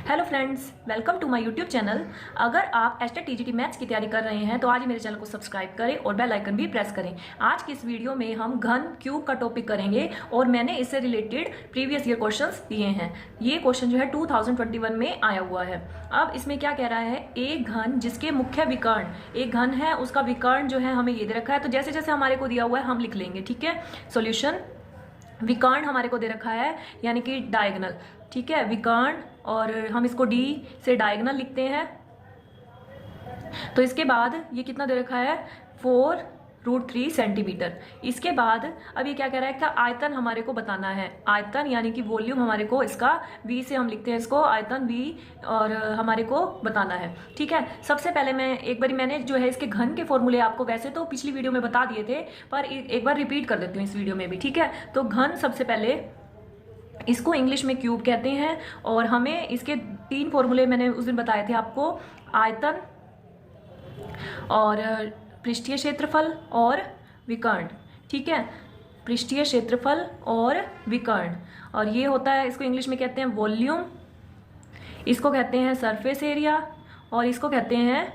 Hello friends, welcome to my YouTube channel. अगर आप HTET TGT maths की तैयारी कर रहे हैं तो आज ही मेरे चैनल को सब्सक्राइब करें और बेल आइकन भी प्रेस करें। आज की इस वीडियो में हम घन क्यूब का टॉपिक करेंगे और मैंने इससे रिलेटेड प्रीवियस ईयर क्वेश्चंस दिए हैं। ये क्वेश्चन जो है 2021 में आया हुआ है। अब इसमें क्या कह रहा है, एक घन जिसके मुख्य विकर्ण, एक घन है उसका विकर्ण जो है हमें ये दे रखा है। तो जैसे जैसे हमारे को दिया हुआ है हम लिख लेंगे, ठीक है। सॉल्यूशन, विकर्ण हमारे को दे रखा है यानी कि डायगोनल, ठीक है, विकर्ण, और हम इसको डी से डायगोनल लिखते हैं। तो इसके बाद ये कितना दे रखा है, 4√3 सेंटीमीटर। इसके बाद अब ये क्या कह रहा है, क्या आयतन हमारे को बताना है। आयतन यानी कि वॉल्यूम हमारे को इसका V से हम लिखते हैं इसको आयतन V, और हमारे को बताना है, ठीक है। सबसे पहले मैंने जो है इसके घन के फॉर्मूले आपको वैसे तो पिछली वीडियो में बता दिए थे, पर एक बार रिपीट कर देती हूँ इस वीडियो में भी, ठीक है। तो घन, सबसे पहले इसको इंग्लिश में क्यूब कहते हैं, और हमें इसके 3 फॉर्मूले मैंने उस दिन बताए थे आपको, आयतन और पृष्ठीय क्षेत्रफल और विकर्ण, ठीक है। पृष्ठीय क्षेत्रफल और विकर्ण, और ये होता है, इसको इंग्लिश में कहते हैं वॉल्यूम, इसको कहते हैं सरफेस एरिया, और इसको कहते हैं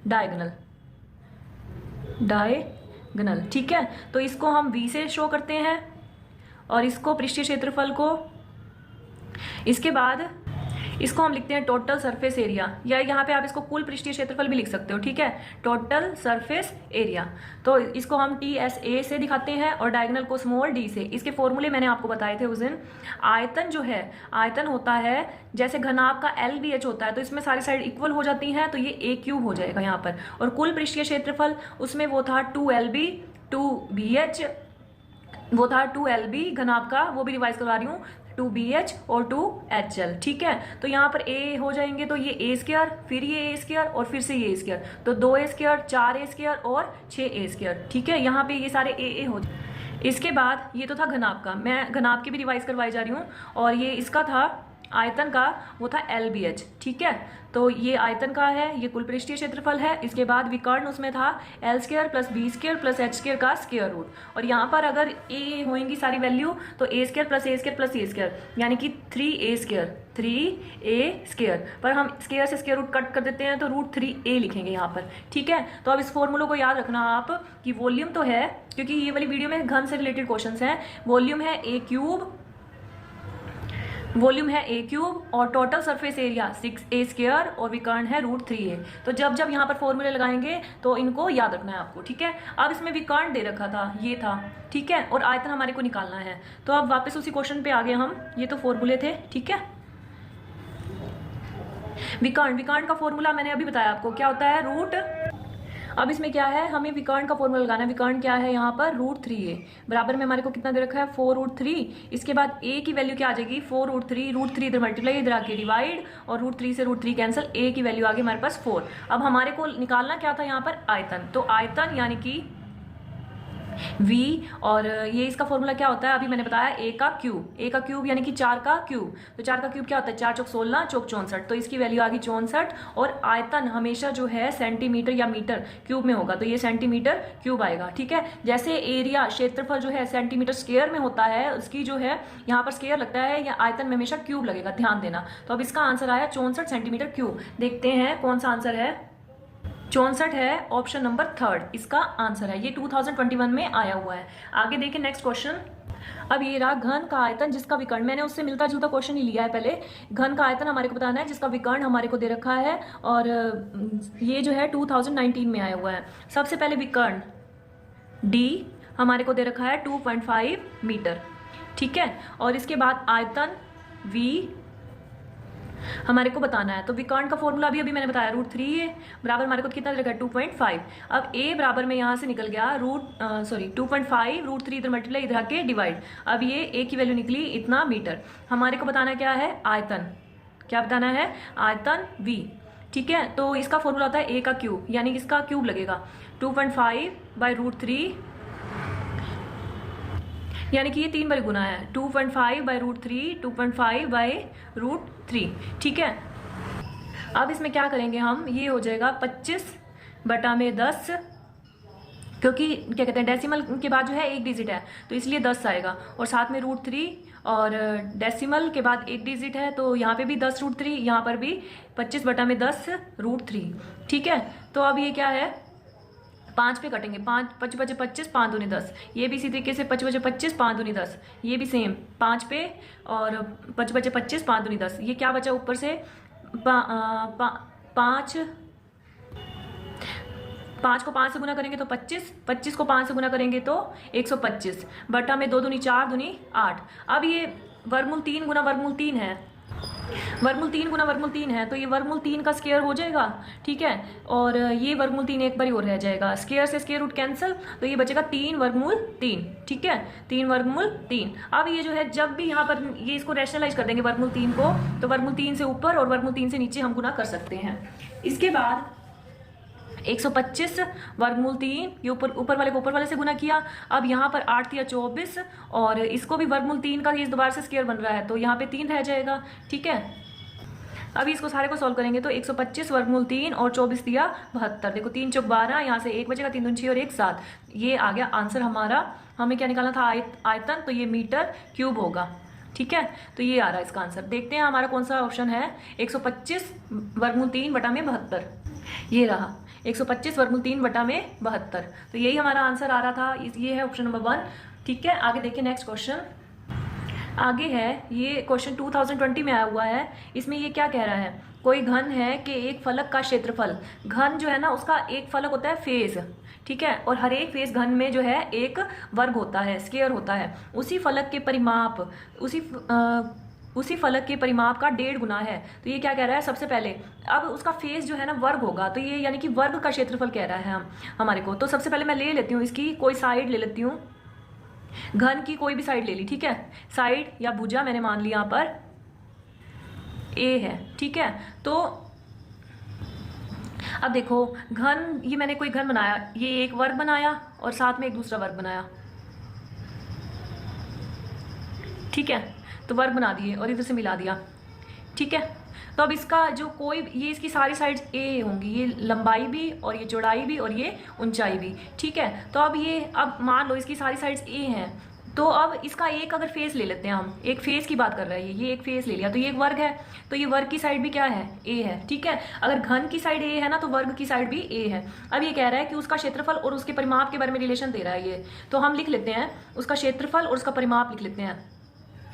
डायगोनल, ठीक है। तो इसको हम V से शो करते हैं और इसको पृष्ठीय क्षेत्रफल को, इसके बाद इसको हम लिखते हैं टोटल सरफेस एरिया, या यहाँ पे आप इसको कुल पृष्ठीय क्षेत्रफल भी लिख सकते हो, ठीक है, टोटल सरफेस एरिया। तो इसको हम TSA से दिखाते हैं और डायगोनल को स्मॉल d से। इसके फॉर्मूले मैंने आपको बताए थे उस दिन। आयतन जो है, आयतन होता है जैसे घनाभ का LBH होता है, तो इसमें सारी साइड इक्वल हो जाती हैं, तो ये A क्यूब हो जाएगा यहाँ पर। और कुल पृष्ठीय क्षेत्रफल उसमें वो था 2LB 2BH, वो था 2LB घनाभ का, वो भी रिवाइज करवा रही हूँ, 2BH और 2HL, ठीक है। तो यहाँ पर A हो जाएंगे, तो ये A स्क्वायर, फिर ये A स्क्वायर और फिर से ये A स्क्वायर, तो 2A स्क्वायर, 4A स्क्वायर और 6A स्क्वायर, ठीक है। यहाँ पे ये सारे A हो जाए। इसके बाद ये तो था घनाभ का, मैं घनाभ की भी रिवाइज करवाई जा रही हूँ, और ये इसका था आयतन का, वो था LBH, ठीक है। तो ये आयतन का है, ये कुल पृष्ठीय क्षेत्रफल है। इसके बाद विकर्ण उसमें था L square plus B square plus H square का स्क्वायर रूट, और यहाँ पर अगर A होंगी सारी वैल्यू तो A square plus A square plus A square यानी कि 3A स्क्वायर, पर हम स्क्वायर से स्क्वायर रूट कट कर देते हैं तो √3A लिखेंगे यहाँ पर, ठीक है। तो अब इस फॉर्मूले को याद रखना आप कि वॉल्यूम तो है, क्योंकि ये वाली वीडियो में घन से रिलेटेड क्वेश्चन हैं। वॉल्यूम है A क्यूब, वॉल्यूम है A क्यूब, और total surface area 6A square, और विकर्ण है √3A। तो जब जब यहाँ पर फॉर्मूले लगाएंगे तो इनको याद रखना है आपको, ठीक है। अब इसमें विकर्ण दे रखा था, ये था, ठीक है, और आयतन हमारे को निकालना है। तो अब वापस उसी क्वेश्चन पे आ गए हम, ये तो फॉर्मूले थे, ठीक है। विकर्ण का फॉर्मूला मैंने अभी बताया आपको, क्या होता है, रूट। अब इसमें क्या है, हमें विकर्ण का फॉर्मूला लगाना है। विकर्ण क्या है यहाँ पर, √3A, बराबर में हमारे को कितना दे रखा है, 4√3। इसके बाद A की वैल्यू क्या आ जाएगी, 4√3, √3 इधर मल्टीप्लाई, इधर आके डिवाइड, और √3 से √3 कैंसिल, A की वैल्यू आ गई हमारे पास 4। अब हमारे को निकालना क्या था यहाँ पर, आयतन। तो आयतन यानी कि V, और ये इसका फॉर्मूला क्या होता है, अभी मैंने बताया, A का क्यूब यानी कि 4 का क्यूब। तो 4 का क्यूब क्या होता है, 4 चौक 16, चौक 64, तो इसकी वैल्यू आ गई 64। और आयतन हमेशा जो है सेंटीमीटर या मीटर क्यूब में होगा, तो ये सेंटीमीटर क्यूब आएगा, ठीक है। जैसे एरिया, क्षेत्रफल जो है सेंटीमीटर स्क्वायर में होता है, उसकी जो है यहाँ पर स्क्वायर लगता है, या आयतन में हमेशा क्यूब लगेगा, ध्यान देना। तो अब इसका आंसर आया 64 सेंटीमीटर क्यूब। देखते हैं कौन सा आंसर है, 64 है, ऑप्शन नंबर 3 इसका आंसर है। ये 2021 में आया हुआ है। आगे देखिए नेक्स्ट क्वेश्चन। अब ये रहा घन का आयतन जिसका विकर्ण, मैंने उससे मिलता जुलता क्वेश्चन ही लिया है पहले। घन का आयतन हमारे को बताना है जिसका विकर्ण हमारे को दे रखा है, और ये जो है 2019 में आया हुआ है। सबसे पहले विकर्ण D हमारे को दे रखा है 2.5 मीटर, ठीक है। और इसके बाद आयतन V हमारे को बताना है। तो विकर्ण का फॉर्मूला अभी मैंने बताया, √3A बराबर हमारे को कितना रखा है, 2.5। अब A बराबर में यहाँ से निकल गया 2.5, √3 इधर मल्टीप्लाई, इधर आके डिवाइड। अब ये A की वैल्यू निकली इतना मीटर। हमारे को बताना क्या है, आयतन, क्या बताना है, आयतन V, ठीक है। तो इसका फॉर्मूला होता है A का क्यूब, यानी इसका क्यूब लगेगा 2.5 बाई √3, यानी कि ये 3 बार गुना है, 2.5 बाई √3, 2.5 बाई √3, ठीक है। अब इसमें क्या करेंगे हम, ये हो जाएगा 25/10 क्योंकि क्या कहते हैं डेसिमल के बाद जो है एक डिजिट है तो इसलिए 10 आएगा, और साथ में √3, और डेसिमल के बाद एक डिजिट है तो यहाँ पे भी 10√3, यहाँ पर भी 25/10 √3। ठीक है, तो अब ये क्या है, 5 पे कटेंगे, 5 5 5 25, 5 दूनी 10, ये भी इसी तरीके से 5 5 25, 5 दूनी 10, ये भी सेम 5 पे, और 5 5 25, 5 दूनी 10, ये क्या बचा ऊपर से 5 को 5 से गुना करेंगे तो 25, 25 को 5 से गुना करेंगे तो 125, बटा में 2 दूनी 4, दूनी 8। अब ये वर्गमूल 3 गुना वर्गमूल 3 है, वर्गमूल 3 गुना वर्गमूल 3 है, तो ये वर्गमूल 3 का स्क्वायर हो जाएगा। ठीक है, और ये वर्गमूल 3 एक बार ही और रह जाएगा, स्क्वायर से स्क्वायर रूट कैंसिल, तो ये बचेगा 3 वर्गमूल 3। ठीक है, 3 वर्गमूल 3। अब ये जो है जब भी यहाँ पर ये इसको रैशनलाइज कर देंगे वर्गमूल 3 को, तो वर्गमूल 3 से ऊपर और वर्गमूल 3 से नीचे हम गुना कर सकते हैं। इसके बाद 125 वर्गमूल 3, ये ऊपर वाले को ऊपर वाले से गुना किया। अब यहाँ पर 8 या 24, और इसको भी वर्गमूल 3 का ये दोबारा से स्क्वायर बन रहा है तो यहाँ पे 3 रह जाएगा। ठीक है, अभी इसको सारे को सॉल्व करेंगे तो 125 वर्गमूल 3 और 24 दिया 72। देखो 3 चौक 12, यहाँ से 1 बचेगा, 3 दूनी 6 और 1 7। ये आ गया आंसर हमारा। हमें क्या निकालना था, आयतन, तो ये मीटर क्यूब होगा। ठीक है, तो ये आ रहा है इसका आंसर। देखते हैं हमारा कौन सा ऑप्शन है, 125 वर्गमूल 3 बटा में 72, ये रहा 125 वर्गमूल 3 बटा में 72, तो यही हमारा आंसर आ रहा था। ये है ऑप्शन नंबर 1। ठीक है, आगे देखिए नेक्स्ट क्वेश्चन। आगे है ये क्वेश्चन 2020 में आया हुआ है। इसमें ये क्या कह रहा है, कोई घन है कि एक फलक का क्षेत्रफल, घन जो है ना उसका एक फलक होता है फेज। ठीक है, और हर एक फेज घन में जो है एक वर्ग होता है, स्क्वायर होता है। उसी फलक के परिमाप उसी फलक के परिमाप का 1.5 गुना है। तो ये क्या कह रहा है, सबसे पहले अब उसका फेज जो है ना वर्ग होगा, तो ये यानी कि वर्ग का क्षेत्रफल कह रहा है हमारे को। तो सबसे पहले मैं ले लेती हूँ इसकी कोई साइड ले लेती हूँ, घन की कोई भी साइड ले ली। ठीक है, साइड या भुजा मैंने मान ली यहाँ पर ए है। ठीक है, तो अब देखो घन, ये मैंने कोई घन बनाया, ये एक वर्ग बनाया और साथ में एक दूसरा वर्ग बनाया। ठीक है, तो वर्ग बना दिए और इधर से मिला दिया। ठीक है, तो अब इसका जो कोई, ये इसकी सारी साइड्स ए होंगी, ये लंबाई भी और ये चौड़ाई भी और ये ऊंचाई भी। ठीक है, तो अब ये, अब मान लो इसकी सारी साइड्स ए हैं, तो अब इसका एक अगर फेस ले लेते हैं, हम एक फेस की बात कर रहे हैं, ये एक फेस ले लिया, तो ये एक वर्ग है, तो ये वर्ग की साइड भी क्या है, ए है। ठीक है, अगर घन की साइड ए है ना तो वर्ग की साइड भी ए है। अब ये कह रहा है कि उसका क्षेत्रफल और उसके परिमाप के बारे में रिलेशन दे रहा है ये, तो हम लिख लेते हैं उसका क्षेत्रफल और उसका परिमाप लिख लेते हैं।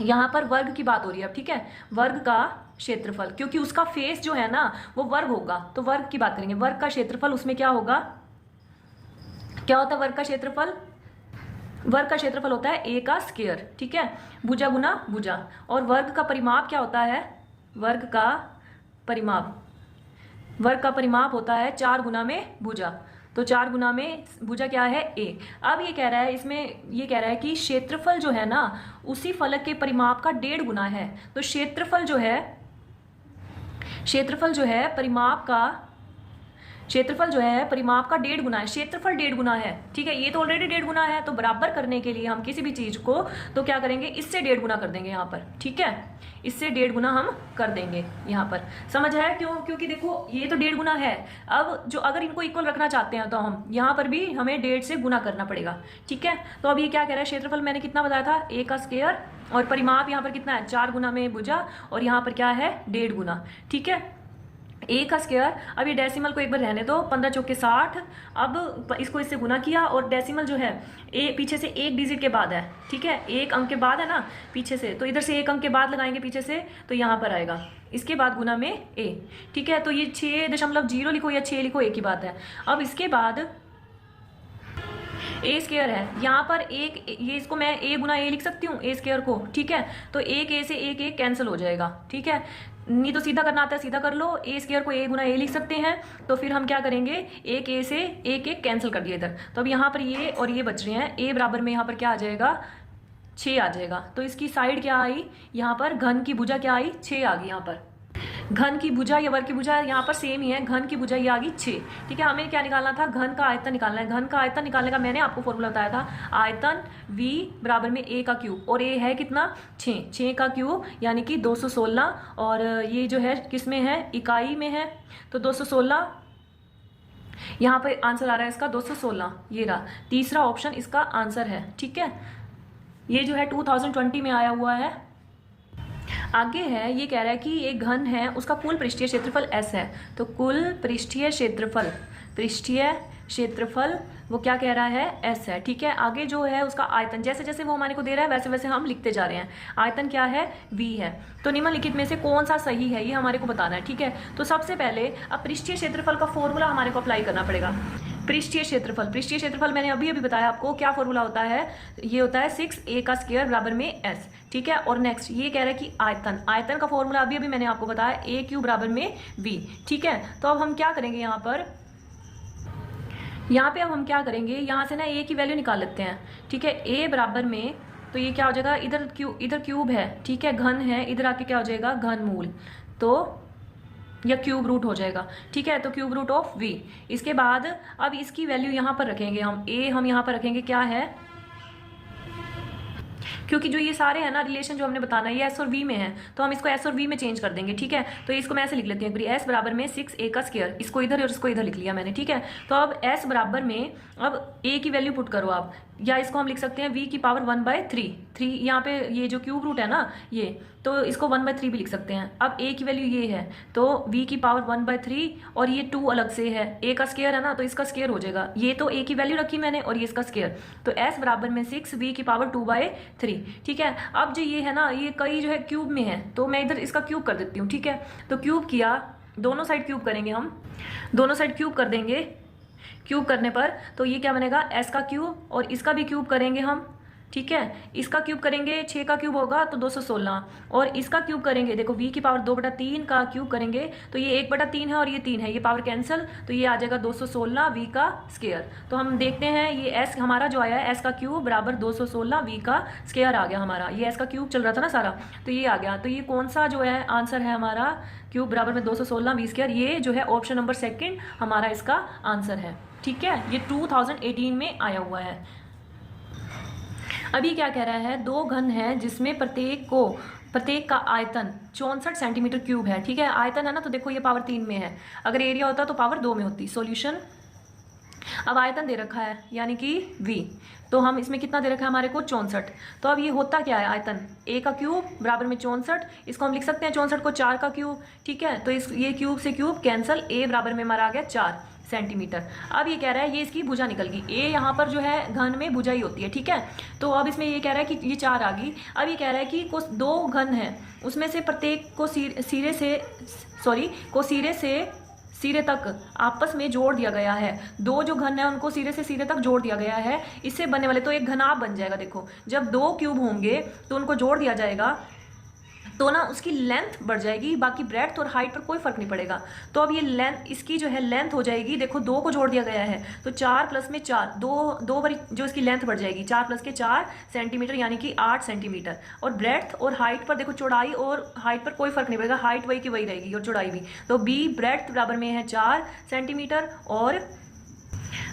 यहाँ पर वर्ग की बात हो रही है अब। ठीक है, वर्ग का क्षेत्रफल, क्योंकि उसका फेस जो है ना वो वर्ग होगा, तो वर्ग की बात करेंगे। वर्ग का क्षेत्रफल उसमें क्या होगा, क्या होता है वर्ग का क्षेत्रफल, वर्ग का क्षेत्रफल होता है ए का स्क्वायर। ठीक है, भुजा गुना भुजा, और वर्ग का परिमाप क्या होता है, वर्ग का परिमाप होता है 4 गुना में भुजा, तो 4 गुना में भुजा क्या है, ए। अब ये कह रहा है, इसमें ये कह रहा है कि क्षेत्रफल जो है ना उसी फलक के परिमाप का 1.5 गुना है। तो क्षेत्रफल जो है परिमाप का 1.5 गुना है, क्षेत्रफल 1.5 गुना है। ठीक है, ये तो ऑलरेडी 1.5 गुना है, तो बराबर करने के लिए हम किसी भी चीज को तो क्या करेंगे, इससे 1.5 गुना कर देंगे यहाँ पर। ठीक है, इससे 1.5 गुना हम कर देंगे यहाँ पर। समझ है क्यों, क्योंकि देखो ये तो 1.5 गुना है। अब जो अगर इनको इक्वल रखना चाहते हैं तो हम यहाँ पर भी हमें 1.5 से गुना करना पड़ेगा। ठीक है, तो अब ये क्या कह रहा है, क्षेत्रफल मैंने कितना बताया था, ए का स्क्वायर, और परिमाप यहाँ पर कितना है, 4 गुना में भुजा, और यहाँ पर क्या है 1.5 गुना। ठीक है, ए का स्क्वायर। अब ये डेसिमल को एक बार रहने दो, 15 चौके 60। अब इसको इससे गुना किया, और डेसिमल जो है ए पीछे से एक डिजिट के बाद है। ठीक है, एक अंक के बाद है ना पीछे से, तो इधर से एक अंक के बाद लगाएंगे पीछे से, तो यहाँ पर आएगा, इसके बाद गुना में ए। ठीक है, तो ये 6.0 लिखो या 6 लिखो, एक ही बात है। अब इसके बाद ए स्क्वायर है, यहाँ पर एक, ये इसको मैं ए गुना ए लिख सकती हूँ, ए स्क्वायर को। ठीक है, तो एक ए से एक कैंसिल हो जाएगा। ठीक है, नहीं तो सीधा करना आता है, सीधा कर लो, ए स्क्वायर को ए गुना ए लिख सकते हैं। तो फिर हम क्या करेंगे, एक ए से एक कैंसिल कर दिया इधर, तो अब यहाँ पर ये और ये बच रहे हैं, ए बराबर में यहाँ पर क्या आ जाएगा, 6 आ जाएगा। तो इसकी साइड क्या आई, यहाँ पर घन की भुजा क्या आई, 6 आ गई। यहाँ पर घन की भुजा या वर्ग की भुजा यहाँ पर सेम ही है, घन की भुजा ये आ गई 6। ठीक है, हमें क्या निकालना था, घन का आयतन निकालना है। घन का आयतन निकालने का मैंने आपको फॉर्मूला बताया था, आयतन v बराबर में a का क्यूब, और a है कितना, 6 का क्यूब यानी कि 216, और ये जो है किस में है, इकाई में है, तो 216 यहाँ पे आंसर आ रहा है इसका 216, ये रहा तीसरा ऑप्शन इसका आंसर है। ठीक है, ये जो है 2020 में आया हुआ है। आगे है, ये कह रहा है कि एक घन है, उसका कुल पृष्ठीय क्षेत्रफल S है। तो कुल पृष्ठीय क्षेत्रफल वो क्या कह रहा है, S है। ठीक है, आगे जो है उसका आयतन, जैसे जैसे वो हमारे को दे रहा है वैसे वैसे हम लिखते जा रहे हैं। आयतन क्या है, V है। तो निम्नलिखित में से कौन सा सही है ये हमारे को बताना है। ठीक है, तो सबसे पहले अब पृष्ठीय क्षेत्रफल का फॉर्मूला हमारे को अप्लाई करना पड़ेगा। पृष्ठीय क्षेत्रफल मैंने अभी बताया आपको क्या फॉर्मूला होता है, ये होता है 6a का स्क्वायर बराबर में S। ठीक है, और नेक्स्ट ये कह रहा है कि आयतन का फॉर्मूला अभी मैंने आपको बताया a³ बराबर में v। ठीक है, तो अब हम क्या करेंगे, यहाँ पे अब हम क्या करेंगे, यहाँ से ना a की वैल्यू निकाल लेते हैं। ठीक है, a बराबर में, तो ये क्या हो जाएगा, इधर क्यूब है। ठीक है, घन है, इधर आके क्या हो जाएगा, घन मूल, तो या क्यूब रूट हो जाएगा। ठीक है, तो क्यूब रूट ऑफ v। इसके बाद अब इसकी वैल्यू यहाँ पर रखेंगे हम यहाँ पर रखेंगे क्या है, क्योंकि जो ये सारे हैं ना रिलेशन जो हमने बताना है ये S और V में है, तो हम इसको S और V में चेंज कर देंगे। ठीक है, तो इसको मैं ऐसे लिख लेती हूँ, S बराबर में 6a का स्क्वायर, इसको इधर और इसको इधर लिख लिया मैंने। ठीक है, तो अब S बराबर में अब a की वैल्यू पुट करो आप, या इसको हम लिख सकते हैं v की पावर 1/3। यहाँ पे ये जो क्यूब रूट है ना ये, तो इसको 1/3 भी लिख सकते हैं। अब a की वैल्यू ये है, तो v की पावर 1/3, और ये 2 अलग से है, a का स्क्वायर है ना, तो इसका स्क्वायर हो जाएगा। ये तो a की वैल्यू रखी मैंने और ये इसका स्क्वायर, तो s बराबर में 6 v की पावर 2/3। ठीक है, अब जो ये है ना ये कई जो है क्यूब में है, तो मैं इधर इसका क्यूब कर देती हूँ। ठीक है, तो क्यूब किया, दोनों साइड क्यूब करेंगे हम, दोनों साइड क्यूब कर देंगे। क्यूब करने पर तो ये क्या बनेगा, s का क्यूब, और इसका भी क्यूब करेंगे हम। ठीक है, इसका क्यूब करेंगे, 6 का क्यूब होगा तो 216, और इसका क्यूब करेंगे, देखो v की पावर 2/3 का क्यूब करेंगे तो ये 1/3 है और ये 3 है, ये पावर कैंसिल, तो ये आ जाएगा 216 v का स्क्वायर। तो हम देखते हैं ये s हमारा जो आया है, s का क्यूब बराबर 216 v का स्क्वायर आ गया हमारा। ये s का क्यूब चल रहा था ना सारा, तो ये आ गया। तो ये कौन सा जो है आंसर है हमारा, क्यूब बराबर में 216 v स्क्वायर, ये जो है ऑप्शन नंबर 2 हमारा इसका आंसर है। ठीक है, ये 2018 में आया हुआ है। अभी क्या कह रहा है, दो घन है जिसमें प्रत्येक का आयतन 64 सेंटीमीटर क्यूब है। ठीक है, आयतन है ना, तो देखो ये पावर 3 में है, अगर एरिया होता तो पावर 2 में होती। सॉल्यूशन, अब आयतन दे रखा है यानी कि v, तो हम इसमें कितना दे रखा है हमारे को 64। तो अब ये होता क्या है, आयतन a का क्यूब बराबर में 64, इसको हम लिख सकते हैं 64 को 4 का क्यूब। ठीक है, तो ये क्यूब से क्यूब कैंसल, a बराबर में हमारा आ गया 4 सेंटीमीटर। अब ये कह रहा है ये इसकी भुजा निकल गई, a यहाँ पर जो है घन में भुजा ही होती है। ठीक है, तो अब इसमें ये कह रहा है कि ये 4 आ गई। अब ये कह रहा है कि कुछ 2 घन है, उसमें से प्रत्येक को सिरे से सिरे तक आपस में जोड़ दिया गया है। 2 जो घन है उनको सिरे से सिरे तक जोड़ दिया गया है, इससे बनने वाले तो एक घनाभ बन जाएगा। देखो जब 2 क्यूब होंगे तो उनको जोड़ दिया जाएगा तो ना उसकी लेंथ बढ़ जाएगी, बाकी ब्रेड्थ और हाइट पर कोई फर्क नहीं पड़ेगा। तो अब ये लेंथ, इसकी जो है लेंथ हो जाएगी, देखो 2 को जोड़ दिया गया है तो 4 + में 4, दो बारी जो इसकी लेंथ बढ़ जाएगी, 4 + के 4 सेंटीमीटर यानी कि 8 सेंटीमीटर। और ब्रेड्थ और हाइट पर देखो, चौड़ाई और हाइट पर कोई फर्क नहीं पड़ेगा, हाइट वही की वही रहेगी और चौड़ाई भी। तो b ब्रेड्थ बराबर में है 4 सेंटीमीटर और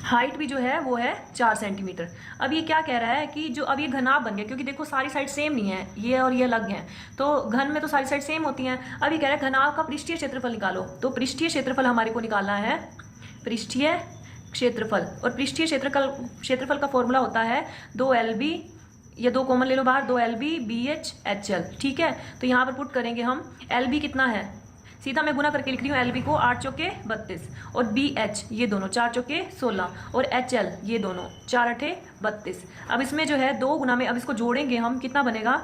हाइट भी जो है वो है 4 सेंटीमीटर। अब ये क्या कह रहा है कि जो अब ये घनाभ बन गया, क्योंकि देखो सारी साइड सेम नहीं है, ये और ये अलग हैं, तो घन में तो सारी साइड सेम होती हैं। अब ये कह रहा है घनाभ का पृष्ठीय क्षेत्रफल निकालो, तो पृष्ठीय क्षेत्रफल हमारे को निकालना है, पृष्ठीय क्षेत्रफल। और पृष्ठीय क्षेत्रफल का फॉर्मूला होता है 2LB, ये 2 कॉमन ले लो बाहर, 2LB BH HL। ठीक है, तो यहाँ पर पुट करेंगे हम, LB कितना है, सीधा मैं गुना करके लिख रही हूँ, LB को 8 चौके 32 और BH ये दोनों 4 चौके 16 और HL ये दोनों 4 8 32। अब इसमें जो है 2 गुना में, अब इसको जोड़ेंगे हम, कितना बनेगा,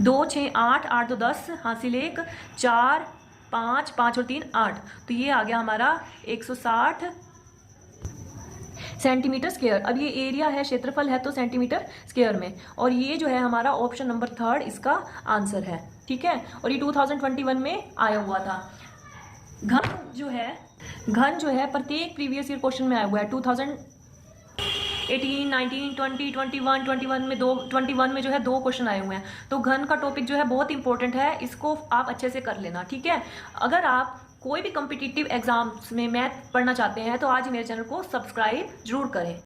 2 6 8 8 2 10 हासिल 1 4 5 5 और 3 8, तो ये आ गया हमारा 160 सेंटीमीटर स्क्वायर। अब ये एरिया है, क्षेत्रफल है तो सेंटीमीटर स्क्वायर में, और ये जो है हमारा ऑप्शन नंबर 3 इसका आंसर है। ठीक है, और ये 2021 में आया हुआ था। घन जो है प्रत्येक प्रीवियस ईयर क्वेश्चन में आया हुआ है। 2018, 19, 20, 21 में 21 में जो है 2 क्वेश्चन आए हुए हैं। तो घन का टॉपिक जो है बहुत इंपॉर्टेंट है, इसको आप अच्छे से कर लेना। ठीक है, अगर आप कोई भी कॉम्पिटिटिव एग्जाम्स में मैथ पढ़ना चाहते हैं तो आज ही मेरे चैनल को सब्सक्राइब जरूर करें।